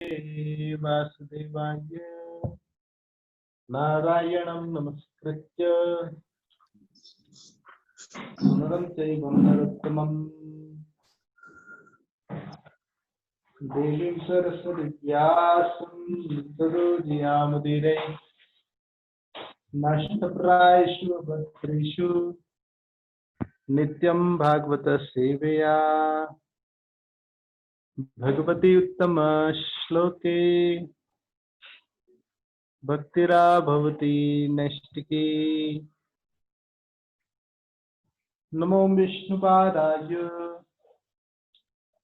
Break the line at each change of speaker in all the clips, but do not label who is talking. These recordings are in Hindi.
वासुदेवाय नारायणं नमस्कृत्य नरं चैव नरोत्तमं देवीं सरस्वतीं व्यासं ततो जयामुदीरये नष्टप्रायेषु भद्रेषु नित्यं भागवत सेवया भगवती उत्तम श्लोके भक्तिरा भवति नैष्टिकी। नमो विष्णुपादाय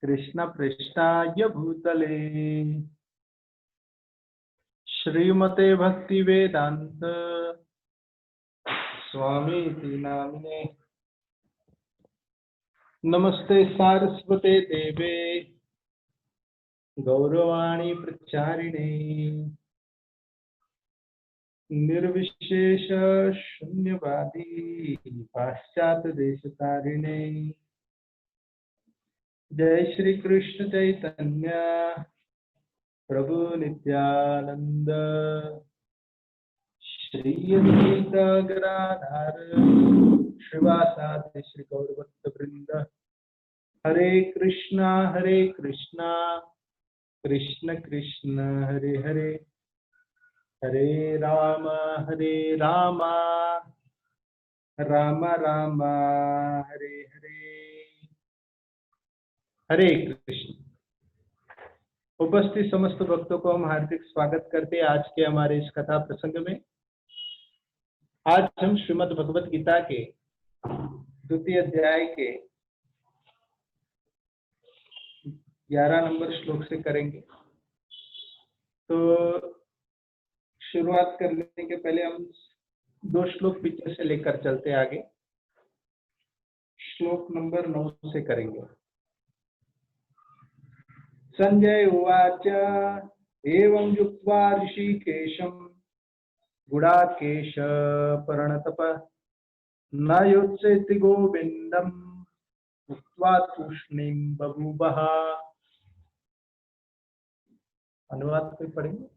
कृष्ण पृष्ठाय भूतले श्रीमते भक्ति वेदांत स्वामी नामिने। नमस्ते सारस्वते देवे गौरवाणी प्रचारिणे निर्विशेष शून्यवादी पाश्चात्य देशतारिणे। जय श्री कृष्ण चैतन्य प्रभु नित्यानंद श्री अद्वैत गदाधर श्रीवासादि श्री गौरभक्त वृंद। हरे कृष्णा कृष्ण कृष्ण हरे हरे हरे राम राम राम हरे हरे। हरे कृष्ण। उपस्थित समस्त भक्तों को हम हार्दिक स्वागत करते हैं आज के हमारे इस कथा प्रसंग में। आज हम श्रीमद् भगवत गीता के द्वितीय अध्याय के 11 नंबर श्लोक से करेंगे। तो शुरुआत करने के पहले हम 2 श्लोक पीछे से लेकर चलते आगे। श्लोक नंबर 9 से करेंगे। संजय उवाच एवं युक्त्वा ऋषिकेशं गुडाकेश पर्णतप न योत्सेति गोविंदम् उक्त्वा तूष्णीं बभूवः। अनुवाद कोई पढ़ेंगे?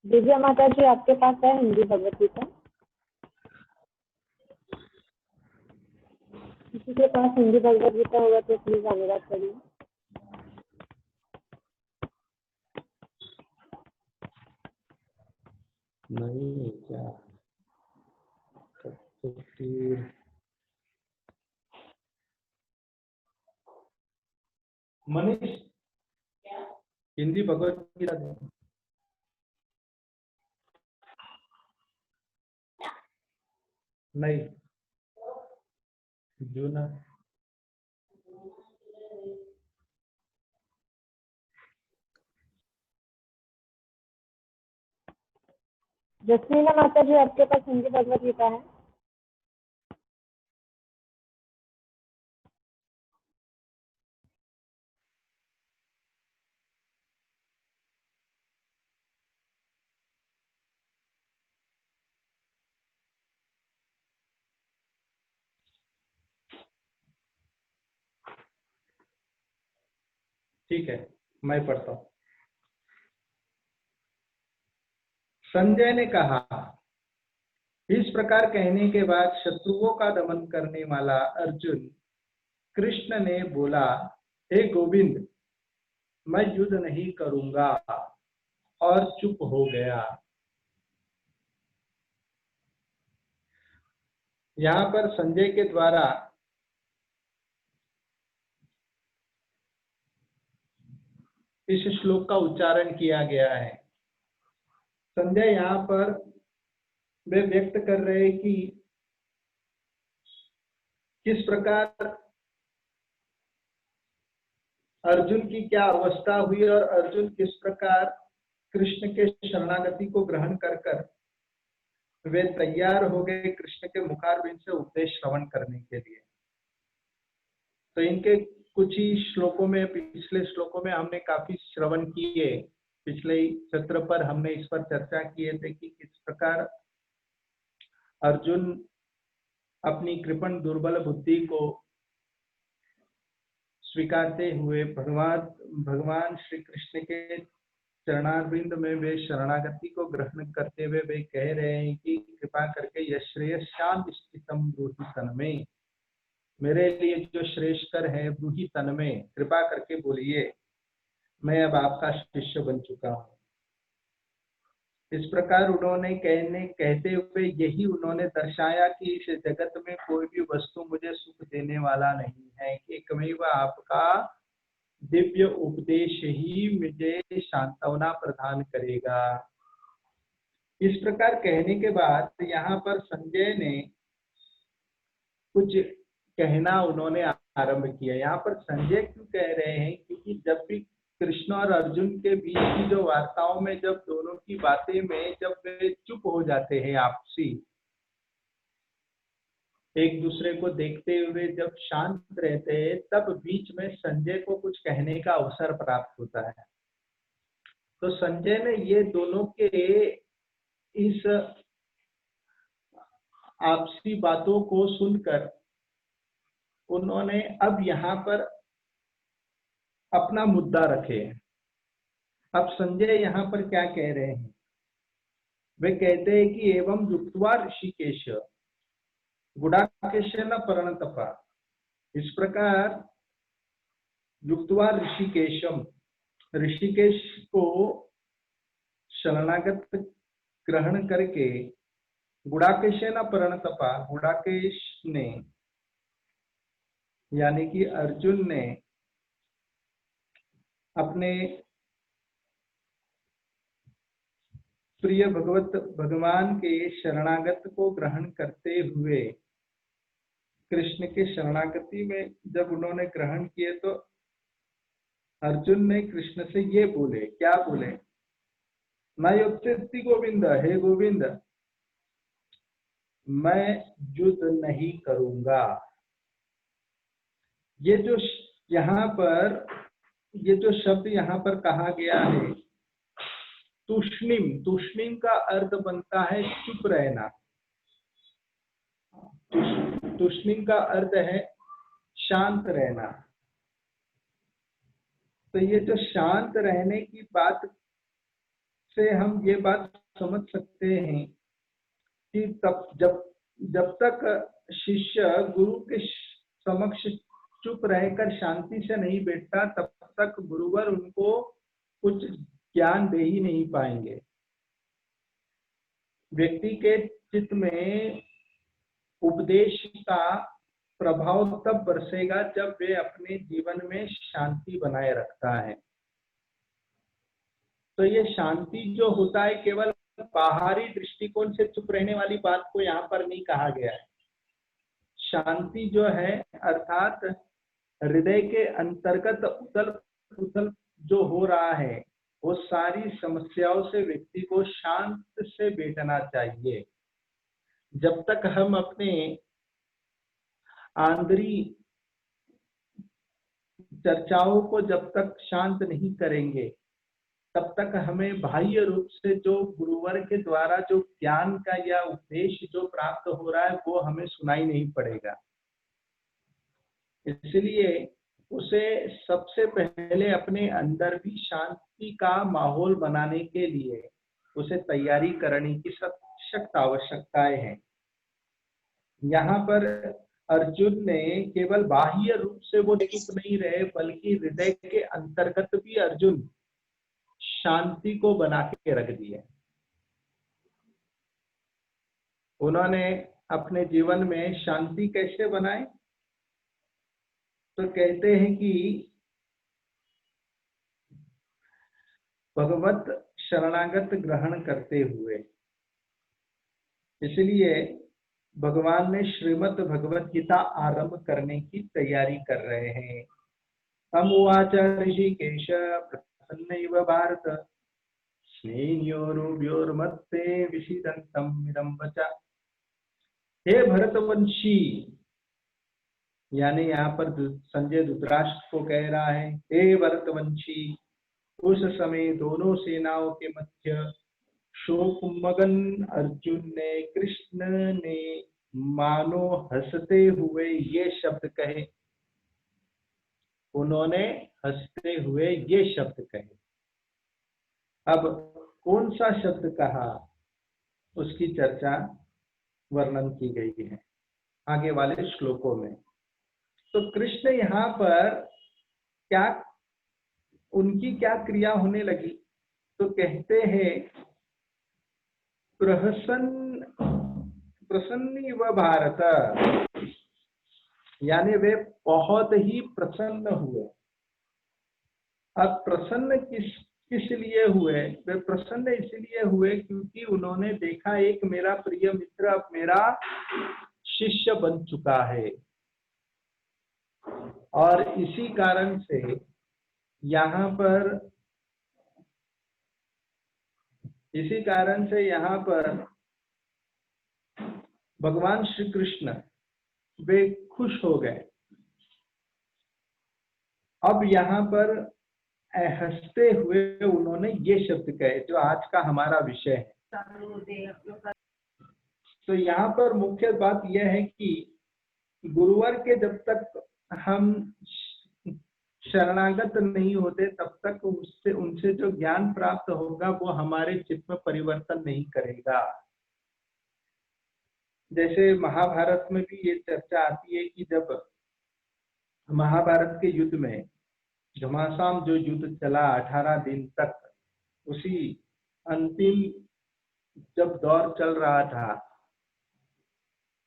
दिव्या माता जी, आपके पास है हिंदी भगवत गीता? किसी के पास हिंदी भगवत गीता होगा तो प्लीज अनुवाद करिए।
नहीं क्या मनीष हिंदी भगवत गीता नहीं जूना
जसमीना माता जी, आपके पास हिंदी भगवत गीता है?
ठीक है, मैं पढ़ता हूँ। संजय ने कहा, इस प्रकार कहने के बाद शत्रुओं का दमन करने वाला अर्जुन कृष्ण ने बोला, हे गोविंद, मैं युद्ध नहीं करूंगा, और चुप हो गया। यहाँ पर संजय के द्वारा इस श्लोक का उच्चारण किया गया है। संजय यहाँ पर वे व्यक्त कर रहे हैं कि किस प्रकार अर्जुन की क्या अवस्था हुई और अर्जुन किस प्रकार कृष्ण के शरणागति को ग्रहण कर कर वे तैयार हो गए कृष्ण के मुखारविंद से उपदेश श्रवण करने के लिए। तो इनके कुछ ही श्लोकों में, पिछले श्लोकों में हमने काफी श्रवण किए। पिछले सत्र पर हमने इस पर चर्चा किए थे कि किस प्रकार अर्जुन अपनी कृपण दुर्बल बुद्धि को स्वीकारते हुए भगवान श्री कृष्ण के चरणारविंद में वे शरणागति को ग्रहण करते हुए वे कह रहे हैं कि कृपा करके यह श्रेय शांत स्थितम ब्रूहि तन में, मेरे लिए जो श्रेष्ठकर है ब्रूहि तन में, कृपा करके बोलिए, मैं अब आपका शिष्य बन चुका हूँ। इस प्रकार उन्होंने कहते हुए यही उन्होंने दर्शाया कि इस जगत में कोई भी वस्तु मुझे सुख देने वाला नहीं है, एकमेव आपका दिव्य उपदेश ही मुझे सांत्वना प्रदान करेगा। इस प्रकार कहने के बाद यहाँ पर संजय ने कुछ कहना उन्होंने आरंभ किया। यहाँ पर संजय क्यों कह रहे हैं, क्योंकि जब भी कृष्ण और अर्जुन के बीच की जो वार्ताओं में जब दोनों की बातें में जब वे चुप हो जाते हैं, आपसी एक दूसरे को देखते हुए जब शांत रहते हैं, तब बीच में संजय को कुछ कहने का अवसर प्राप्त होता है। तो संजय ने ये दोनों के इस आपसी बातों को सुनकर उन्होंने अब यहाँ पर अपना मुद्दा रखे। अब संजय यहाँ पर क्या कह रहे हैं, वे कहते हैं कि एवं युक्त्वा ऋषिकेश गुडाकेश न परिणतपा, इस प्रकार युक्त्वा ऋषिकेशम, ऋषिकेश को शरणागत ग्रहण करके गुडाकेश न परिणतपा, गुडाकेश ने यानी कि अर्जुन ने अपने प्रिय भगवान के शरणागत को ग्रहण करते हुए कृष्ण के शरणागति में जब उन्होंने ग्रहण किए तो अर्जुन ने कृष्ण से ये बोले, क्या बोले, न युद्धि गोविंद, हे गोविंद मैं युद्ध नहीं करूंगा। ये जो यहाँ पर ये जो शब्द यहाँ पर कहा गया है तुष्णिम, तुष्णिम का अर्थ बनता है चुप रहना। तुष्णिम का अर्थ है शांत रहना। तो ये जो शांत रहने की बात से हम ये बात समझ सकते हैं कि तब जब तक शिष्य गुरु के समक्ष चुप रहकर शांति से नहीं बैठता, तब तक गुरुवर उनको कुछ ज्ञान दे ही नहीं पाएंगे। व्यक्ति के चित्त में उपदेश का प्रभाव तब बरसेगा जब वे अपने जीवन में शांति बनाए रखता है। तो ये शांति जो होता है केवल बाहरी दृष्टिकोण से चुप रहने वाली बात को यहाँ पर नहीं कहा गया है। शांति जो है अर्थात हृदय के अंतर्गत उथल पुथल जो हो रहा है, वो सारी समस्याओं से व्यक्ति को शांत से बैठना चाहिए। जब तक हम अपने आंतरिक चर्चाओं को जब तक शांत नहीं करेंगे, तब तक हमें बाह्य रूप से जो गुरुवर के द्वारा जो ज्ञान का या उपदेश जो प्राप्त हो रहा है वो हमें सुनाई नहीं पड़ेगा। इसलिए उसे सबसे पहले अपने अंदर भी शांति का माहौल बनाने के लिए उसे तैयारी करने की सख्त आवश्यकताएं हैं। यहाँ पर अर्जुन ने केवल बाह्य रूप से वो चुप नहीं रहे, बल्कि हृदय के अंतर्गत भी अर्जुन शांति को बना के रख दिया। उन्होंने अपने जीवन में शांति कैसे बनाए, तो कहते हैं कि भगवत शरणागत ग्रहण करते हुए, इसलिए भगवान ने श्रीमद् भगवत गीता आरंभ करने की तैयारी कर रहे हैं। हम उवाच ऋषिकेश प्रसन्नैव भारत स्नेह्योरुभयोर्मध्ये विषीदन्तम् इदं वच। हे भरतवंशी, यानी यहाँ पर संजय धृतराष्ट्र को कह रहा है, हे भरतवंशी, उस समय दोनों सेनाओं के मध्य शोकमगन अर्जुन ने कृष्ण ने मानो हंसते हुए ये शब्द कहे, उन्होंने हंसते हुए ये शब्द कहे। अब कौन सा शब्द कहा उसकी चर्चा वर्णन की गई है आगे वाले श्लोकों में। तो कृष्ण यहाँ पर क्या, उनकी क्या क्रिया होने लगी, तो कहते हैं प्रसन्न व भारत, यानी वे बहुत ही प्रसन्न हुए। अब प्रसन्न किस लिए हुए? वे प्रसन्न इसलिए हुए क्योंकि उन्होंने देखा एक मेरा प्रिय मित्र अब मेरा शिष्य बन चुका है, और इसी कारण से यहाँ पर भगवान श्री कृष्ण वे खुश हो गए। अब यहाँ पर हंसते हुए उन्होंने ये शब्द कहे जो आज का हमारा विषय है। तो यहाँ पर मुख्य बात यह है कि गुरुवर के जब तक हम शरणागत नहीं होते तब तक उनसे जो ज्ञान प्राप्त होगा वो हमारे चित्त में परिवर्तन नहीं करेगा। जैसे महाभारत में भी ये चर्चा आती है कि जब महाभारत के युद्ध में घमासान जो युद्ध चला 18 दिन तक, उसी अंतिम जब दौर चल रहा था,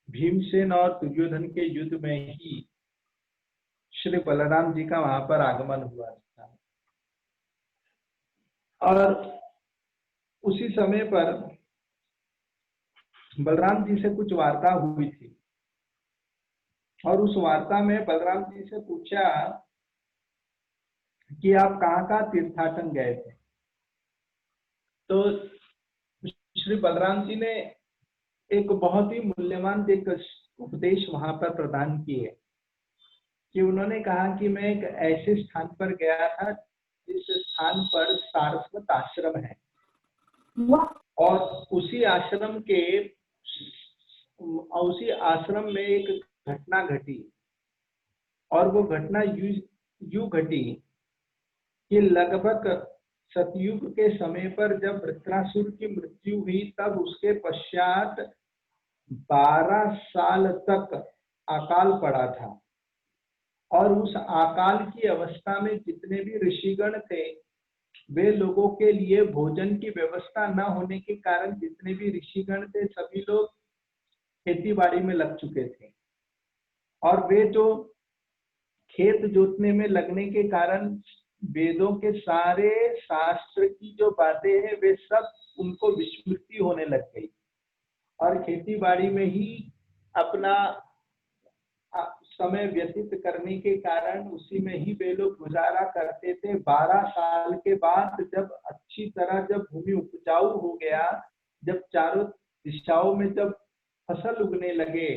भीमसेन और दुर्योधन के युद्ध में ही श्री बलराम जी का वहां पर आगमन हुआ था। और उसी समय पर बलराम जी से कुछ वार्ता हुई थी, और उस वार्ता में बलराम जी से पूछा कि आप कहाँ तीर्थाटन गए थे। तो श्री बलराम जी ने एक बहुत ही मूल्यवान एक उपदेश वहां पर प्रदान किए कि उन्होंने कहा कि मैं एक ऐसे स्थान पर गया था जिस स्थान पर सारस्वत आश्रम है, और उसी आश्रम में एक घटना घटी, और वो घटना यूं घटी कि लगभग सतयुग के समय पर जब वृत्रासुर की मृत्यु हुई तब उसके पश्चात 12 साल तक अकाल पड़ा था, और उस अकाल की अवस्था में जितने भी ऋषिगण थे वे लोगों के लिए भोजन की व्यवस्था न होने के कारण जितने भी ऋषिगण थे सभी लोग खेती बाड़ी में लग चुके थे, और वे जो खेत जोतने में लगने के कारण वेदों के सारे शास्त्र की जो बातें हैं वे सब उनको विस्मृति होने लग गई, और खेती बाड़ी में ही अपना समय व्यतीत करने के कारण उसी में ही वे लोग गुजारा करते थे। 12 साल के बाद जब अच्छी तरह जब भूमि उपजाऊ हो गया, जब चारों दिशाओं में जब फसल उगने लगे,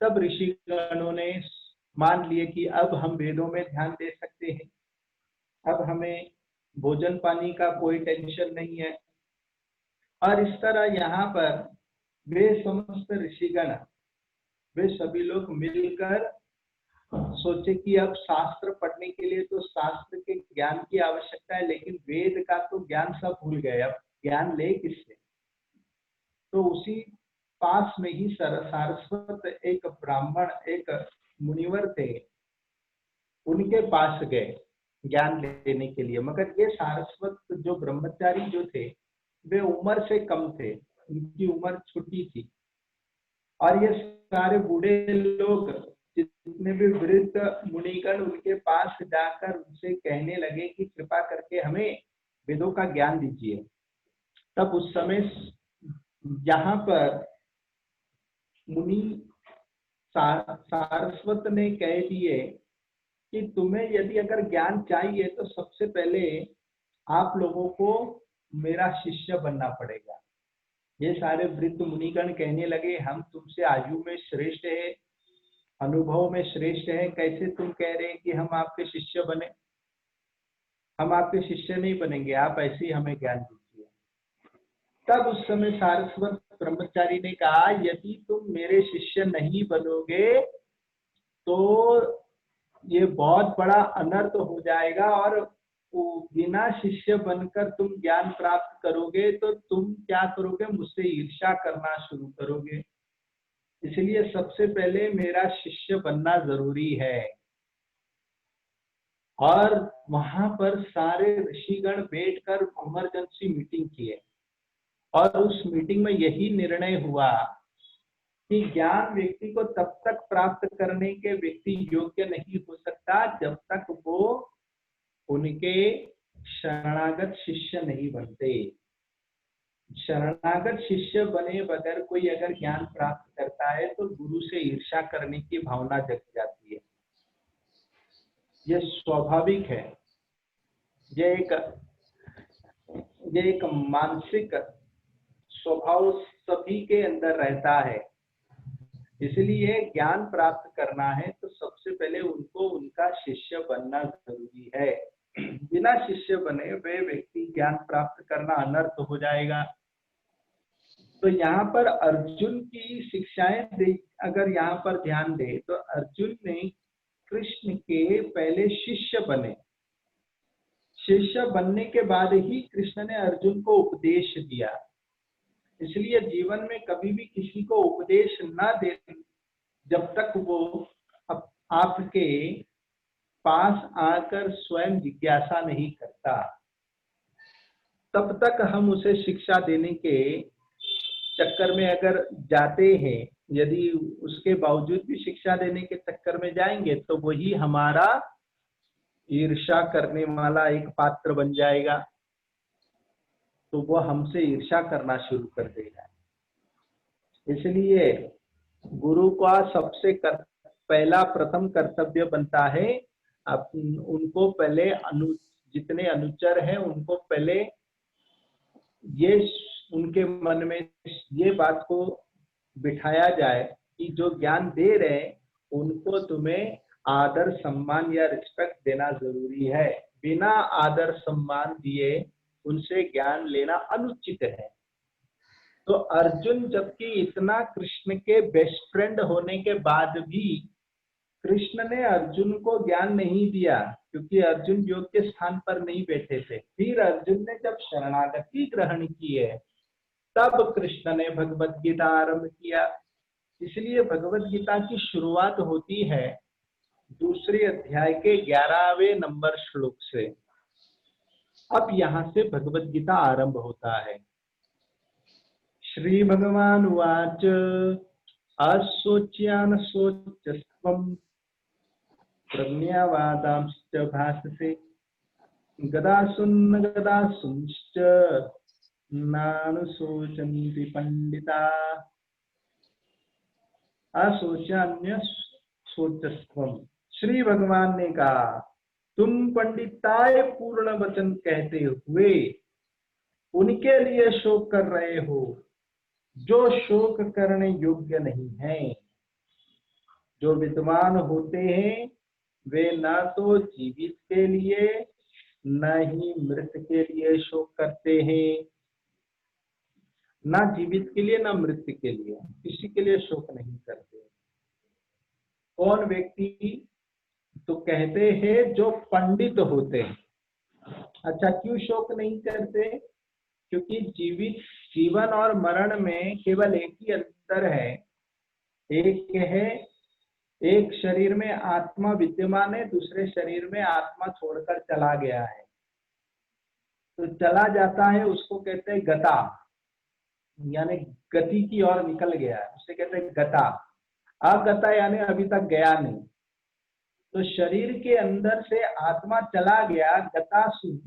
तब ऋषिगणों ने मान लिए कि अब हम वेदों में ध्यान दे सकते हैं, अब हमें भोजन पानी का कोई टेंशन नहीं है। और इस तरह यहाँ पर वे समस्त ऋषिगण वे सभी लोग मिलकर सोचे कि अब शास्त्र पढ़ने के लिए तो शास्त्र के ज्ञान की आवश्यकता है, लेकिन वेद का तो ज्ञान सब भूल गए, अब ज्ञान ले किससे। तो उसी पास में ही सारस्वत एक ब्राह्मण एक मुनिवर थे, उनके पास गए ज्ञान लेने के लिए। मगर ये सारस्वत जो ब्रह्मचारी जो थे वे उम्र से कम थे, उनकी उम्र छोटी थी, और ये सारे बूढ़े लोग जितने भी वृद्ध मुनिगण उनके पास जाकर उनसे कहने लगे कि कृपा करके हमें वेदों का ज्ञान दीजिए। तब उस समय यहाँ पर मुनि सारस्वत ने कह दिए कि तुम्हें यदि अगर ज्ञान चाहिए तो सबसे पहले आप लोगों को मेरा शिष्य बनना पड़ेगा। ये सारे वृद्ध मुनिगण कहने लगे हम तुमसे आयु में श्रेष्ठ है, अनुभव में श्रेष्ठ है, कैसे तुम कह रहे हैं कि हम आपके शिष्य बने? हम आपके शिष्य नहीं बनेंगे, आप ऐसे ही हमें ज्ञान दीजिए। तब उस समय सारस्वत ब्रह्मचारी ने कहा, यदि तुम मेरे शिष्य नहीं बनोगे तो ये बहुत बड़ा अनर्थ हो जाएगा, और बिना शिष्य बनकर तुम ज्ञान प्राप्त करोगे तो तुम क्या करोगे, मुझसे ईर्ष्या करना शुरू करोगे। इसलिए सबसे पहले मेरा शिष्य बनना जरूरी है। और वहां पर सारे ऋषिगण बैठकर इमरजेंसी मीटिंग किए, और उस मीटिंग में यही निर्णय हुआ कि ज्ञान व्यक्ति को तब तक प्राप्त करने के व्यक्ति योग्य नहीं हो सकता जब तक वो उनके शरणागत शिष्य नहीं बनते। शरणागत शिष्य बने बगैर कोई अगर ज्ञान प्राप्त करता है तो गुरु से ईर्ष्या करने की भावना जग जाती है। ये स्वाभाविक है, ये एक मानसिक स्वभाव सभी के अंदर रहता है। इसलिए ज्ञान प्राप्त करना है तो सबसे पहले उनको उनका शिष्य बनना जरूरी है। बिना शिष्य बने वे व्यक्ति ज्ञान प्राप्त करना अनर्थ हो जाएगा। तो यहाँ पर अर्जुन की शिक्षाएं अगर यहाँ पर ध्यान दे तो अर्जुन ने कृष्ण के पहले शिष्य बने, शिष्य बनने के बाद ही कृष्ण ने अर्जुन को उपदेश दिया। इसलिए जीवन में कभी भी किसी को उपदेश न दे जब तक वो आपके पास आकर स्वयं जिज्ञासा नहीं करता, तब तक हम उसे शिक्षा देने के चक्कर में अगर जाते हैं, यदि उसके बावजूद भी शिक्षा देने के चक्कर में जाएंगे तो वही हमारा ईर्ष्या करने वाला एक पात्र बन जाएगा, तो वो हमसे ईर्ष्या करना शुरू कर देगा। इसलिए गुरु का सबसे पहला प्रथम कर्तव्य बनता है उनको पहले जितने अनुचर हैं उनको पहले ये उनके मन में ये बात को बिठाया जाए कि जो ज्ञान दे रहे हैं उनको तुम्हें आदर सम्मान या रिस्पेक्ट देना जरूरी है। बिना आदर सम्मान दिए उनसे ज्ञान लेना अनुचित है। तो अर्जुन जबकि इतना कृष्ण के बेस्ट फ्रेंड होने के बाद भी कृष्ण ने अर्जुन को ज्ञान नहीं दिया, क्योंकि अर्जुन योग के स्थान पर नहीं बैठे थे। फिर अर्जुन ने जब शरणागति ग्रहण की है तब कृष्ण ने भगवत गीता आरंभ किया। इसलिए भगवत गीता की शुरुआत होती है दूसरे अध्याय के 11वें नंबर श्लोक से। अब यहाँ से भगवत गीता आरंभ होता है। श्री भगवान उवाच असोच्यान सोच्यस्त्वं प्रज्ञावादांश्च भाषसे गदासुन्न गदासुंश्च नानुशोचन्ति पंडिता। असोच्यान्य सोचस्त्वं, श्री भगवान ने कहा तुम पंडिताय पूर्ण वचन कहते हुए उनके लिए शोक कर रहे हो जो शोक करने योग्य नहीं है। जो विद्वान होते हैं वे न तो जीवित के लिए न ही मृत के लिए शोक करते हैं, ना जीवित के लिए ना मृत्यु के लिए, किसी के लिए शोक नहीं करते। कौन व्यक्ति? तो कहते हैं जो पंडित होते हैं। अच्छा, क्यों शोक नहीं करते? क्योंकि जीवन और मरण में केवल एक ही अंतर है। एक शरीर में आत्मा विद्यमान है, दूसरे शरीर में आत्मा छोड़कर चला गया है। तो चला जाता है उसको कहते हैं गता, यानी गति की ओर निकल गया है, उसे कहते हैं गता। अगता यानी अभी तक गया नहीं। तो शरीर के अंदर से आत्मा चला गया गतासु,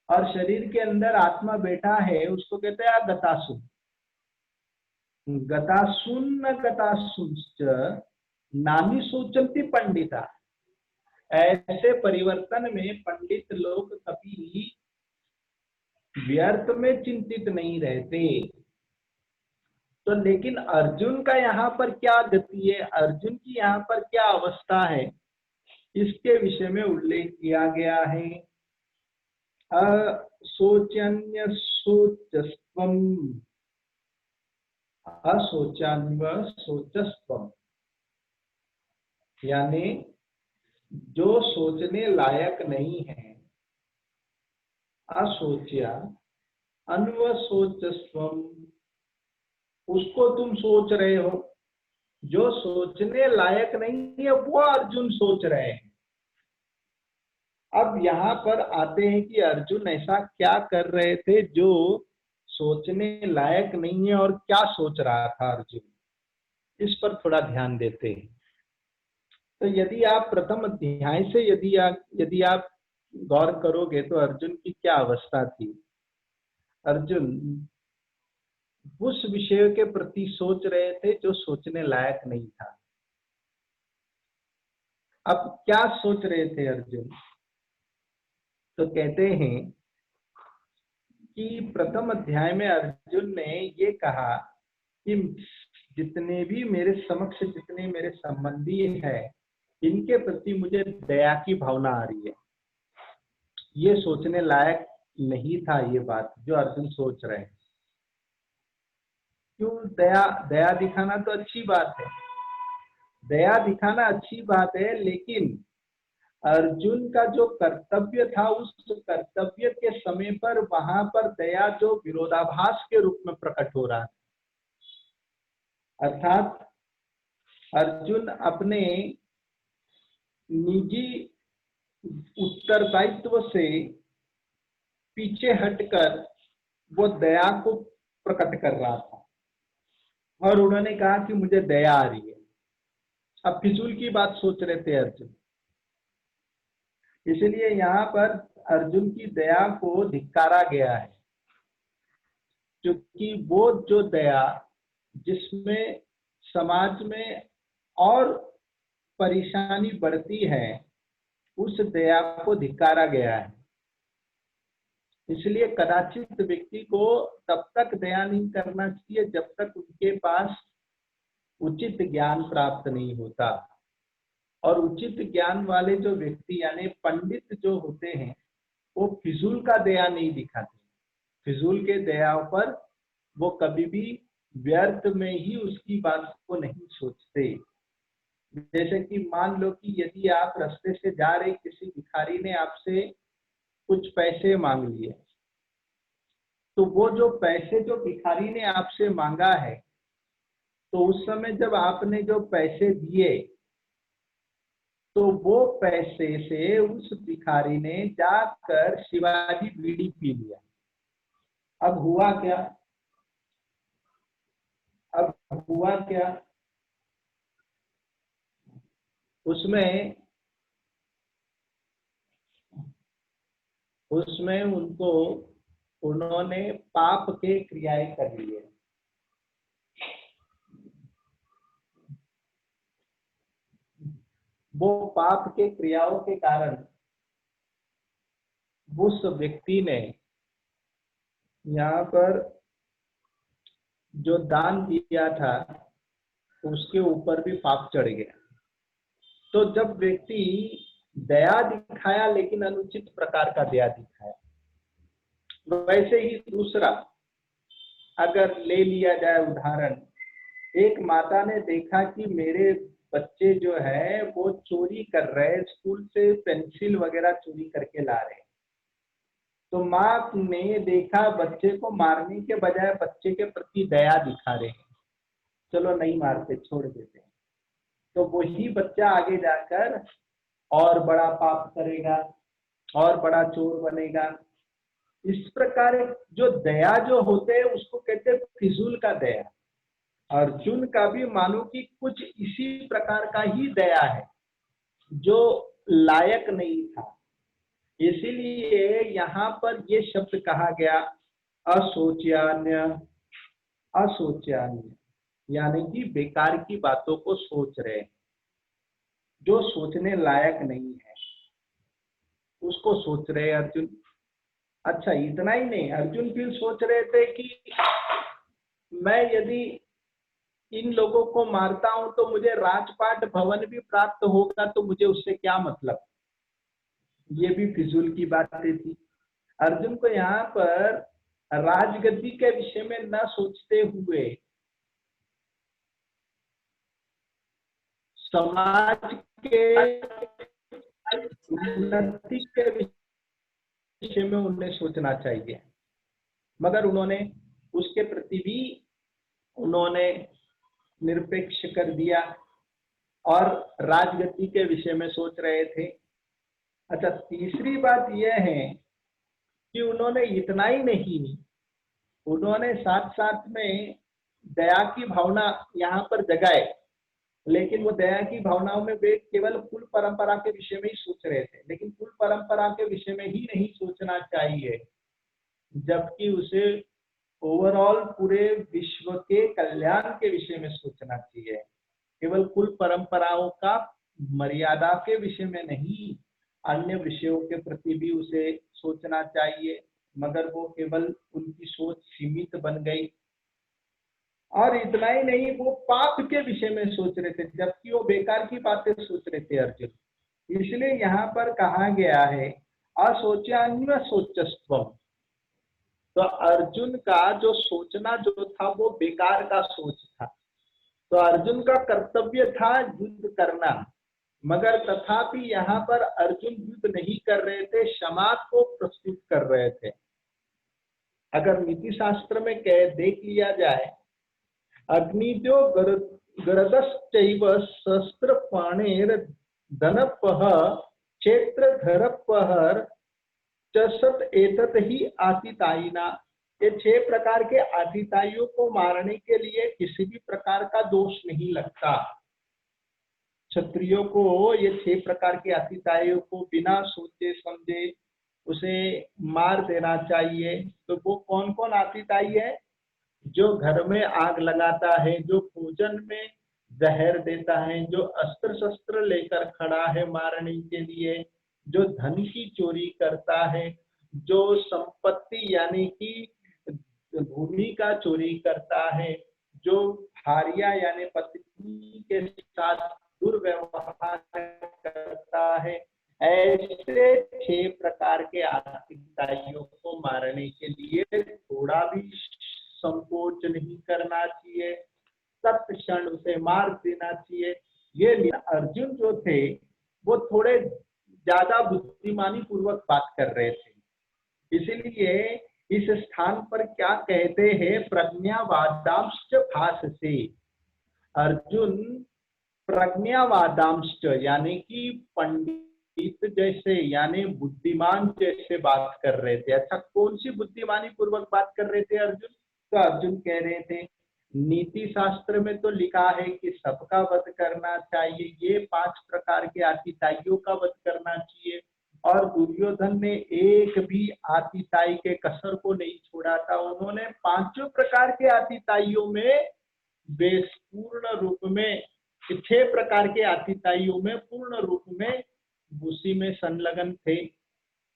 और शरीर के अंदर आत्मा बैठा है उसको कहते हैं अगतासु। गतासुन्न गतासुंश्च नानी सोचन्ति पंडिता। ऐसे परिवर्तन में पंडित लोग कभी व्यर्थ में चिंतित नहीं रहते। तो लेकिन अर्जुन का यहाँ पर क्या गति है, अर्जुन की यहाँ पर क्या अवस्था है, इसके विषय में उल्लेख किया गया है। असोचन्य सोचस्त्वं अशोचान्व अशोचान्व शोचस्वम, यानी जो सोचने लायक नहीं है, अशोच्या अन्वशोचस्वम, उसको तुम सोच रहे हो। जो सोचने लायक नहीं है वो अर्जुन सोच रहे हैं। अब यहाँ पर आते हैं कि अर्जुन ऐसा क्या कर रहे थे जो सोचने लायक नहीं है, और क्या सोच रहा था अर्जुन, इस पर थोड़ा ध्यान देते हैं। तो यदि आप प्रथम अध्याय से यदि आप गौर करोगे तो अर्जुन की क्या अवस्था थी। अर्जुन उस विषय के प्रति सोच रहे थे जो सोचने लायक नहीं था। अब क्या सोच रहे थे अर्जुन, तो कहते हैं कि प्रथम अध्याय में अर्जुन ने ये कहा कि जितने भी मेरे समक्ष जितने मेरे संबंधी हैं, इनके प्रति मुझे दया की भावना आ रही है। ये सोचने लायक नहीं था ये बात जो अर्जुन सोच रहे हैं। क्यों? दया दिखाना तो अच्छी बात है, दया दिखाना अच्छी बात है, लेकिन अर्जुन का जो कर्तव्य था उस कर्तव्य के समय पर वहां पर दया जो विरोधाभास के रूप में प्रकट हो रहा है। अर्थात अर्जुन अपने निजी उत्तरदायित्व से पीछे हटकर वो दया को प्रकट कर रहा था, और उन्होंने कहा कि मुझे दया आ रही है। अब फिजूल की बात सोच रहे थे अर्जुन, इसलिए यहाँ पर अर्जुन की दया को धिक्कारा गया है, क्योंकि वो जो दया जिसमें समाज में और परेशानी बढ़ती है, उस दया को धिक्कारा गया है। इसलिए कदाचित व्यक्ति को तब तक दया नहीं करना चाहिए जब तक उनके पास उचित ज्ञान प्राप्त नहीं होता। और उचित ज्ञान वाले जो व्यक्ति यानी पंडित जो होते हैं, वो फिजूल का दया नहीं दिखाते। फिजूल के दया पर वो कभी भी व्यर्थ में ही उसकी बात को नहीं सोचते। जैसे कि मान लो कि यदि आप रास्ते से जा रहे, किसी भिखारी ने आपसे कुछ पैसे मांग लिए, तो वो जो पैसे जो भिखारी ने आपसे मांगा है, तो उस समय जब आपने जो पैसे दिए, तो वो पैसे से उस भिखारी ने जाकर शिवाजी बीड़ी पी लिया। अब हुआ क्या? उसमें उन्होंने पाप के क्रियाएं कर लिए। वो पाप के क्रियाओं के कारण उस व्यक्ति ने यहाँ पर जो दान दिया था उसके ऊपर भी पाप चढ़ गया। तो जब व्यक्ति दया दिखाया लेकिन अनुचित प्रकार का दया दिखाया, वैसे ही दूसरा अगर ले लिया जाए उदाहरण, एक माता ने देखा कि मेरे बच्चे जो है वो चोरी कर रहे, स्कूल से पेंसिल वगैरह चोरी करके ला रहे, तो माँ ने देखा बच्चे को मारने के बजाय बच्चे के प्रति दया दिखा रहे हैं, चलो नहीं मारते, छोड़ देते हैं, तो वही बच्चा आगे जाकर और बड़ा पाप करेगा और बड़ा चोर बनेगा। इस प्रकार जो दया जो होते हैं उसको कहते हैं फिजूल का दया। अर्जुन का भी मानो कि कुछ इसी प्रकार का ही दया है जो लायक नहीं था। इसीलिए यहाँ पर ये शब्द कहा गया अशोच्यान्य, अशोच्यान्य, यानी कि बेकार की बातों को सोच रहे, जो सोचने लायक नहीं है उसको सोच रहे अर्जुन। अच्छा, इतना ही नहीं, अर्जुन फिर सोच रहे थे कि मैं यदि इन लोगों को मारता हूं तो मुझे राजपाट भवन भी प्राप्त होगा, तो मुझे उससे क्या मतलब। ये भी फिजूल की बातें थी। अर्जुन को यहाँ पर राजगद्दी के विषय में न सोचते हुए समाज के उन्नति के विषय में उन्हें सोचना चाहिए, मगर उन्होंने उसके प्रति भी उन्होंने निरपेक्ष कर दिया और राजगद्दी के विषय में सोच रहे थे। अच्छा, तीसरी बात यह है कि उन्होंने इतना ही नहीं, उन्होंने साथ साथ में दया की भावना यहाँ पर जगाए, लेकिन वो दया की भावनाओं में वे केवल कुल परंपरा के विषय में ही सोच रहे थे, लेकिन कुल परंपरा के विषय में ही नहीं सोचना चाहिए, जबकि उसे ओवरऑल पूरे विश्व के कल्याण के विषय में सोचना चाहिए। केवल कुल परंपराओं का मर्यादा के विषय में नहीं, अन्य विषयों के प्रति भी उसे सोचना चाहिए, मगर वो केवल उनकी सोच सीमित बन गई। और इतना ही नहीं, वो पाप के विषय में सोच रहे थे, जबकि वो बेकार की बातें सोच रहे थे अर्जुन। इसलिए यहाँ पर कहा गया है असोच्यान्य सोचस्त्वम। तो अर्जुन का जो सोचना जो था वो बेकार का सोच था। तो अर्जुन का कर्तव्य था युद्ध करना, मगर तथापि यहाँ पर अर्जुन युद्ध नहीं कर रहे थे, क्षमा को प्रस्तुत कर रहे थे। अगर नीति शास्त्र में देख लिया जाए, अग्निद्यो गरदश्चैव शस्त्रपाणेर धनपः क्षेत्रधरपः च सत एतत् ही आतितायिना। ये 6 प्रकार के आतिताइयों को मारने के लिए किसी भी प्रकार का दोष नहीं लगता। क्षत्रियों को ये 6 प्रकार के आतिताइयों को बिना सोचे समझे उसे मार देना चाहिए। तो वो कौन कौन आतिताई है? जो घर में आग लगाता है, जो भोजन में जहर देता है, जो अस्त्र शस्त्र लेकर खड़ा है मारने के लिए, जो धन की चोरी करता है, जो संपत्ति यानी कि भूमि का चोरी करता है, जो भार्या यानी पत्नी के साथ दुर्व्यवहार करता है, ऐसे 6 प्रकार के आतिताइयों को मारने के लिए थोड़ा भी संकोच नहीं करना चाहिए, तत्क्षण उसे मार देना चाहिए। ये अर्जुन जो थे वो थोड़े ज्यादा बुद्धिमानी पूर्वक बात कर रहे थे। इसलिए इस स्थान पर क्या कहते हैं, प्रज्ञावादांश्च भाससे। अर्जुन प्रज्ञावादांश्च यानी कि पंडित जैसे यानी बुद्धिमान जैसे बात कर रहे थे। अच्छा, कौन सी बुद्धिमानी पूर्वक बात कर रहे थे अर्जुन? तो अर्जुन कह रहे थे नीति शास्त्र में तो लिखा है कि सबका वध करना चाहिए, ये 5 प्रकार के आतिताइयों का वध करना चाहिए, और दुर्योधन ने एक भी आतिताई के कसर को नहीं छोड़ा था। उन्होंने 5 प्रकार के आतिताइयों में पूर्ण रूप में 6 प्रकार के आतिताइयों में पूर्ण रूप में उसी में संलग्न थे।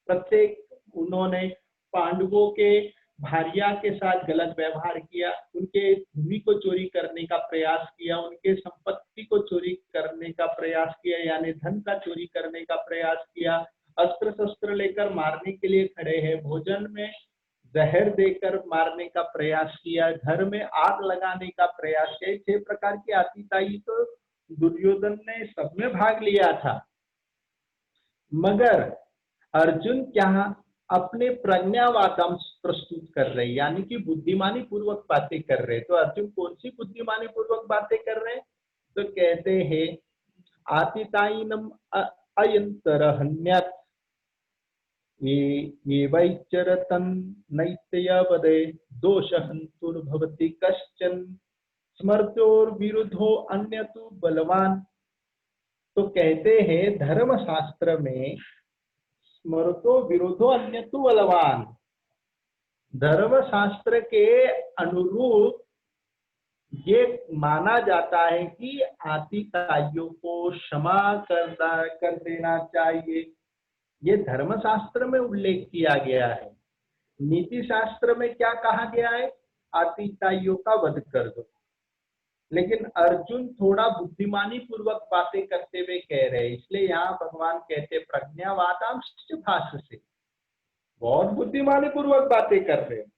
प्रत्येक उन्होंने पांडवों के भार्या के साथ गलत व्यवहार किया, उनके भूमि को चोरी करने का प्रयास किया, उनके संपत्ति को चोरी करने का प्रयास किया यानी धन का चोरी करने का प्रयास किया, अस्त्र शस्त्र लेकर मारने के लिए खड़े हैं, भोजन में जहर देकर मारने का प्रयास किया, घर में आग लगाने का प्रयास किया। 6 प्रकार की आतिताई तो दुर्योधन ने सब में भाग लिया था, मगर अर्जुन क्या अपने प्रज्ञावादम प्रस्तुत कर रहे यानी कि बुद्धिमानी पूर्वक बातें कर रहे। तो अर्जुन कौन सी बुद्धिमानी पूर्वक बातें कर रहे? तो कहते हैं आतिताइनम अयंतरहन्यत् ये वैचरतन नैत्यवदे दोषहंतुर्भवति कश्चन स्मर्त्योर्विरुद्धो अन्यतु बलवान। तो कहते हैं धर्म शास्त्र में स्मृतो विरोधो अन्यतु बलवान, धर्म शास्त्र के अनुरूप ये माना जाता है कि आतिताइयों को क्षमा कर देना चाहिए। ये धर्म शास्त्र में उल्लेख किया गया है। नीति शास्त्र में क्या कहा गया है? आतिताइयों का वध कर दो। लेकिन अर्जुन थोड़ा बुद्धिमानी पूर्वक बातें करते हुए कह रहे हैं, इसलिए यहाँ भगवान कहते प्रज्ञावादांश्च भाससे, बहुत बुद्धिमानी पूर्वक बातें कर रहे हैं।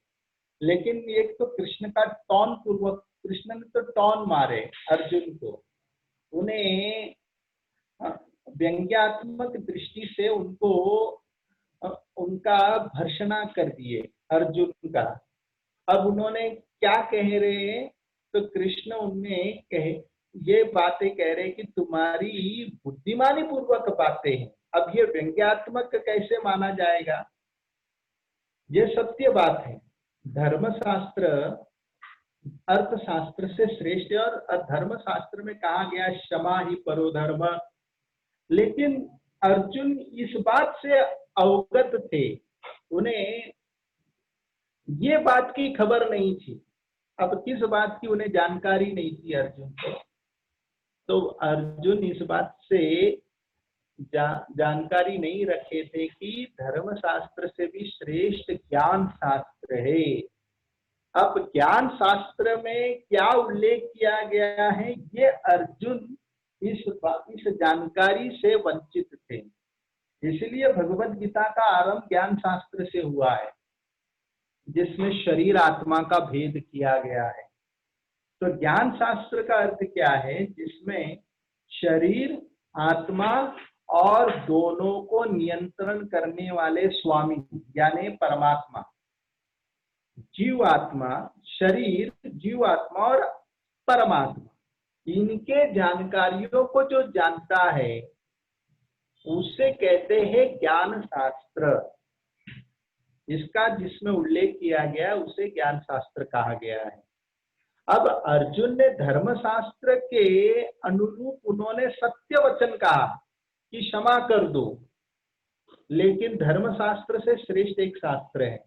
लेकिन एक तो कृष्ण का टॉन पूर्वक, कृष्ण ने तो टॉन मारे अर्जुन को, उन्हें व्यंग्यात्मक दृष्टि से उनको उनका भर्त्सना कर दिए अर्जुन का। अब उन्होंने क्या कह रहे हैं, तो कृष्ण उन्हें कहे ये बातें कह रहे कि तुम्हारी बुद्धिमानी पूर्वक बातें हैं। अब ये व्यंग्यात्मक कैसे माना जाएगा, ये सत्य बात है। धर्मशास्त्र अर्थशास्त्र से श्रेष्ठ है, और धर्म शास्त्र में कहा गया क्षमा ही परो धर्म। लेकिन अर्जुन इस बात से अवगत थे, उन्हें ये बात की खबर नहीं थी। अब किस बात की उन्हें जानकारी नहीं थी अर्जुन को, तो अर्जुन इस बात से जानकारी नहीं रखे थे कि धर्म शास्त्र से भी श्रेष्ठ ज्ञान शास्त्र है। अब ज्ञान शास्त्र में क्या उल्लेख किया गया है, ये अर्जुन इस जानकारी से वंचित थे। इसलिए भगवत गीता का आरंभ ज्ञान शास्त्र से हुआ है, जिसमें शरीर आत्मा का भेद किया गया है। तो ज्ञान शास्त्र का अर्थ क्या है, जिसमें शरीर आत्मा और दोनों को नियंत्रण करने वाले स्वामी यानी परमात्मा, जीव आत्मा, शरीर, जीव आत्मा और परमात्मा, इनके जानकारियों को जो जानता है उसे कहते हैं ज्ञान शास्त्र। इसका जिसमें उल्लेख किया गया उसे ज्ञान शास्त्र कहा गया है। अब अर्जुन ने धर्मशास्त्र के अनुरूप उन्होंने सत्य वचन कहा कि क्षमा कर दो, लेकिन धर्मशास्त्र से श्रेष्ठ एक शास्त्र है,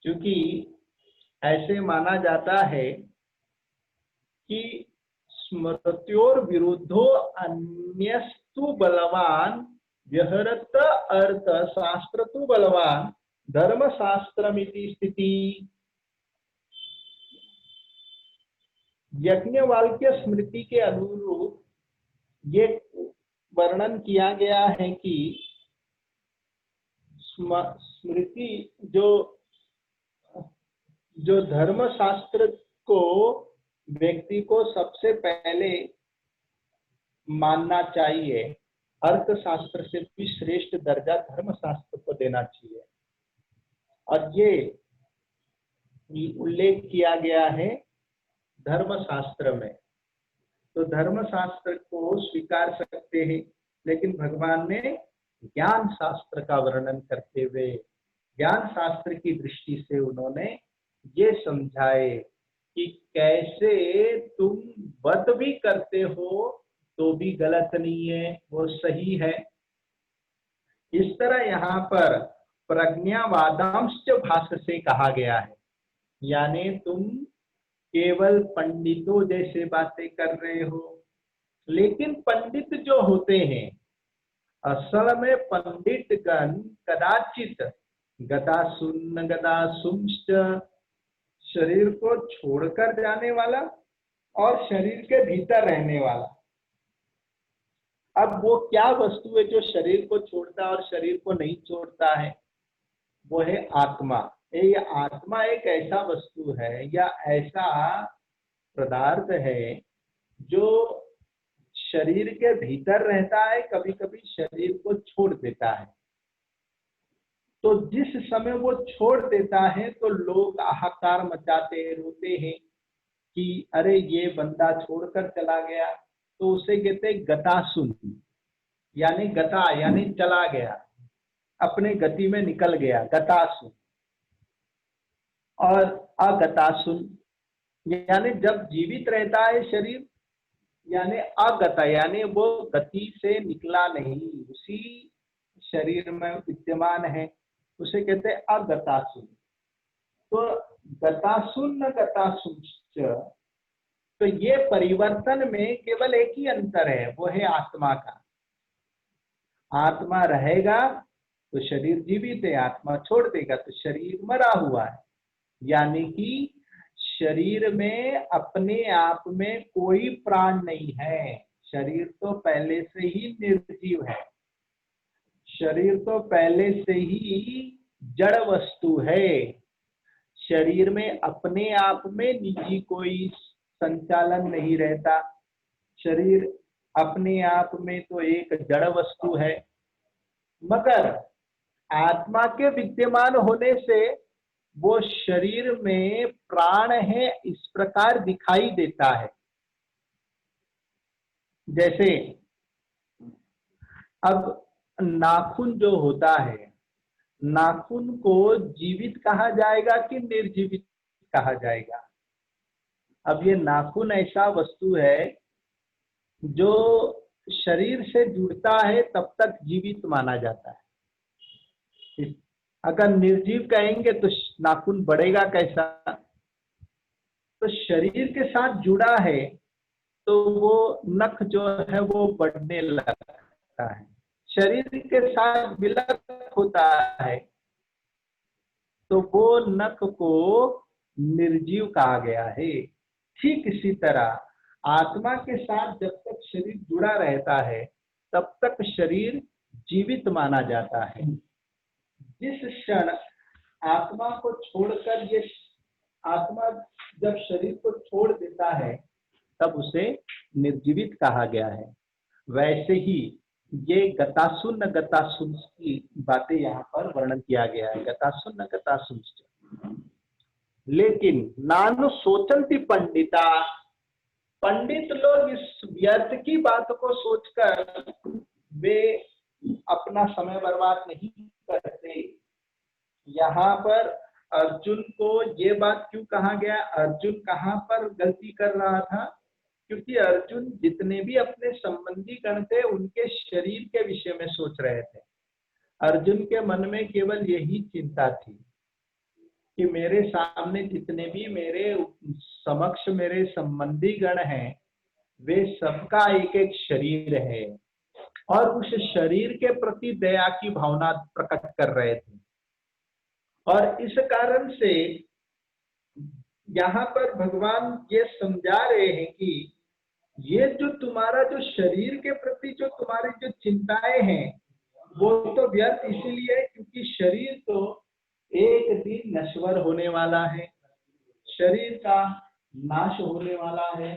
क्योंकि ऐसे माना जाता है कि स्मृत्योर विरुद्धो अन्यस्तु बलवान व्यहरत अर्थ शास्त्र तो बलवान धर्मशास्त्रमिति स्थिति। यज्ञवाल्क्य स्मृति के अनुरूप ये वर्णन किया गया है कि स्मृति जो धर्म शास्त्र को व्यक्ति को सबसे पहले मानना चाहिए, अर्थशास्त्र से भी श्रेष्ठ दर्जा धर्म शास्त्र को देना चाहिए। और ये उल्लेख किया गया है धर्मशास्त्र में। तो धर्मशास्त्र को स्वीकार सकते हैं, लेकिन भगवान ने ज्ञान शास्त्र का वर्णन करते हुए ज्ञान शास्त्र की दृष्टि से उन्होंने ये समझाए कि कैसे तुम वध भी करते हो तो भी गलत नहीं है, वो सही है। इस तरह यहाँ पर प्रज्ञावादांश भाष्य से कहा गया है, यानी तुम केवल पंडितों जैसे बातें कर रहे हो। लेकिन पंडित जो होते हैं, असल में पंडित गण कदाचित गदासुन्न गदासुंश्च, शरीर को छोड़कर जाने वाला और शरीर के भीतर रहने वाला। अब वो क्या वस्तु है जो शरीर को छोड़ता है और शरीर को नहीं छोड़ता है, वो है आत्मा। ये आत्मा एक ऐसा वस्तु है या ऐसा पदार्थ है जो शरीर के भीतर रहता है, कभी कभी शरीर को छोड़ देता है। तो जिस समय वो छोड़ देता है तो लोग हाहाकार मचाते हैं, रोते हैं कि अरे ये बंदा छोड़कर चला गया। तो उसे कहते गतासुन, यानी गता यानी चला गया, अपने गति में निकल गया, गतासुन। और अगतासुन यानी जब जीवित रहता है शरीर, यानी अगता यानी वो गति से निकला नहीं, उसी शरीर में विद्यमान है, उसे कहते हैं अगतासुन। तो गतासुन गतासुन, तो ये परिवर्तन में केवल एक ही अंतर है, वो है आत्मा का। आत्मा रहेगा तो शरीर जीवित है, आत्मा छोड़ देगा तो शरीर मरा हुआ है। यानी कि शरीर में अपने आप में कोई प्राण नहीं है, शरीर तो पहले से ही निर्जीव है, शरीर तो पहले से ही जड़ वस्तु है। शरीर में अपने आप में निजी कोई संचालन नहीं रहता। शरीर अपने आप में तो एक जड़ वस्तु है, मगर आत्मा के विद्यमान होने से वो शरीर में प्राण है इस प्रकार दिखाई देता है। जैसे अब नाखून जो होता है, नाखून को जीवित कहा जाएगा कि निर्जीवित कहा जाएगा? अब ये नाखून ऐसा वस्तु है जो शरीर से जुड़ता है तब तक जीवित माना जाता है। अगर निर्जीव कहेंगे तो नाखून बढ़ेगा कैसा? तो शरीर के साथ जुड़ा है तो वो नख जो है वो बढ़ने लगता है। शरीर के साथ विलय होता है तो वो नख को निर्जीव कहा गया है। ठीक इसी तरह आत्मा के साथ जब तक शरीर जुड़ा रहता है तब तक शरीर जीवित माना जाता है। जिस क्षण आत्मा को छोड़कर ये आत्मा जब शरीर को छोड़ देता है तब उसे निर्जीवित कहा गया है। वैसे ही ये गतासुन्न गतासुंस की बातें यहाँ पर वर्णन किया गया है। गतासुन्न गतासुंस। लेकिन नानु सोचंती पंडिता, पंडित लोग इस व्यर्थ की बात को सोचकर वे अपना समय बर्बाद नहीं करते। यहाँ पर अर्जुन को ये बात क्यों कहा गया? अर्जुन कहाँ पर गलती कर रहा था? क्योंकि अर्जुन जितने भी अपने संबंधी गण थे उनके शरीर के विषय में सोच रहे थे। अर्जुन के मन में केवल यही चिंता थी कि मेरे सामने जितने भी मेरे समक्ष मेरे संबंधी गण हैं वे सबका एक एक शरीर है और उस शरीर के प्रति दया की भावना प्रकट कर रहे थे। और इस कारण से यहाँ पर भगवान ये समझा रहे हैं कि ये जो तुम्हारा जो शरीर के प्रति जो तुम्हारी जो चिंताएं हैं वो तो व्यर्थ इसीलिए क्योंकि शरीर तो एक दिन नश्वर होने वाला है, शरीर का नाश होने वाला है।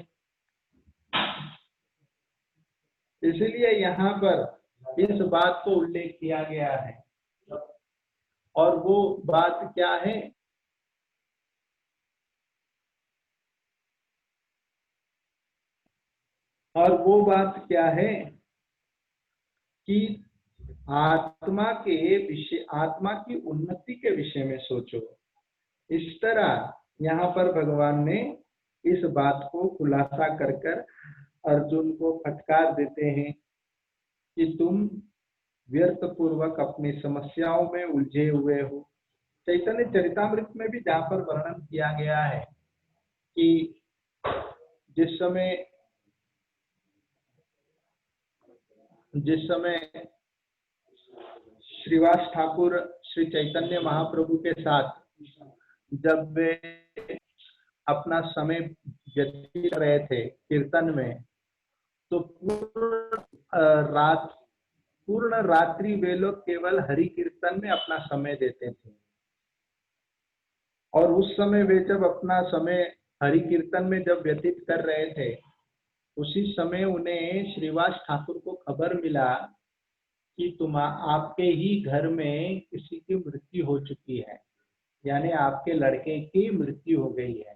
इसलिए यहाँ पर इस बात को उल्लेख किया गया है। और वो बात क्या है? और वो बात क्या है कि आत्मा के विषय, आत्मा की उन्नति के विषय में सोचो। इस तरह यहाँ पर भगवान ने इस बात को खुलासा कर कर अर्जुन को फटकार देते हैं कि तुम व्यर्थ पूर्वक अपनी समस्याओं में उलझे हुए हो। चैतन्य चरितामृत में भी जहाँ पर वर्णन किया गया है कि जिस समय श्रीवास ठाकुर श्री चैतन्य महाप्रभु के साथ जब वे अपना समय व्यतीत कर रहे थे कीर्तन में, तो पूर्ण रात्रि वे लोग केवल हरि कीर्तन में अपना समय देते थे। और उस समय वे जब अपना समय हरि कीर्तन में जब व्यतीत कर रहे थे, उसी समय उन्हें श्रीवास ठाकुर को खबर मिला कि आपके ही घर में किसी की मृत्यु हो चुकी है, यानी आपके लड़के की मृत्यु हो गई है।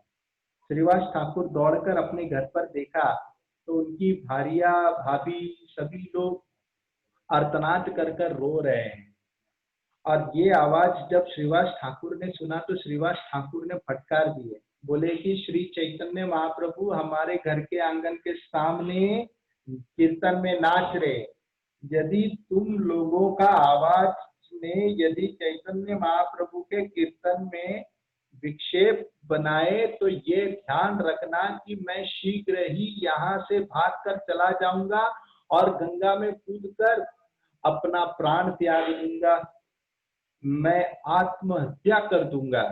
श्रीवास ठाकुर दौड़कर अपने घर पर देखा तो उनकी भारिया भाभी सभी लोग आर्तनाद कर कर रो रहे हैं। और ये आवाज जब श्रीवास ठाकुर ने सुना तो श्रीवास ठाकुर ने फटकार दिए, बोले कि श्री चैतन्य महाप्रभु हमारे घर के आंगन के सामने कीर्तन में नाच रहे, यदि तुम लोगों का आवाज में यदि चैतन्य महाप्रभु के कीर्तन में विक्षेप बनाए तो ये ध्यान रखना कि मैं शीघ्र ही यहाँ से भागकर चला जाऊंगा और गंगा में कूदकर अपना प्राण त्याग दूंगा, मैं आत्महत्या कर दूंगा।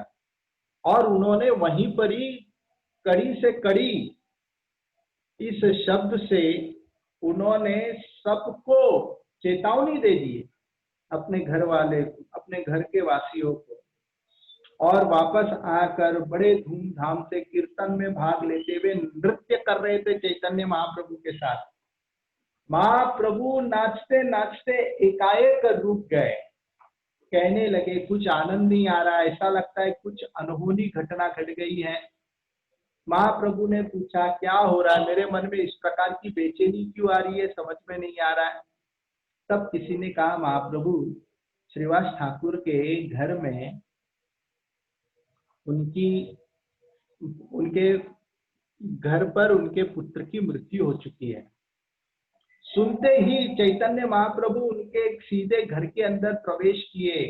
और उन्होंने वहीं पर ही कड़ी से कड़ी इस शब्द से उन्होंने सबको चेतावनी दे दी, अपने घर वाले को, अपने घर के वासियों को। और वापस आकर बड़े धूमधाम से कीर्तन में भाग लेते हुए नृत्य कर रहे थे चैतन्य महाप्रभु के साथ। महाप्रभु नाचते नाचते एकाएक रुक गए, कहने लगे कुछ आनंद नहीं आ रहा, ऐसा लगता है कुछ अनहोनी घटना घट गई है। महाप्रभु ने पूछा क्या हो रहा है, मेरे मन में इस प्रकार की बेचैनी क्यों आ रही है, समझ में नहीं आ रहा है। तब किसी ने कहा महाप्रभु श्रीवास ठाकुर के घर में उनके घर पर उनके पुत्र की मृत्यु हो चुकी है। सुनते ही चैतन्य महाप्रभु उनके सीधे घर के अंदर प्रवेश किए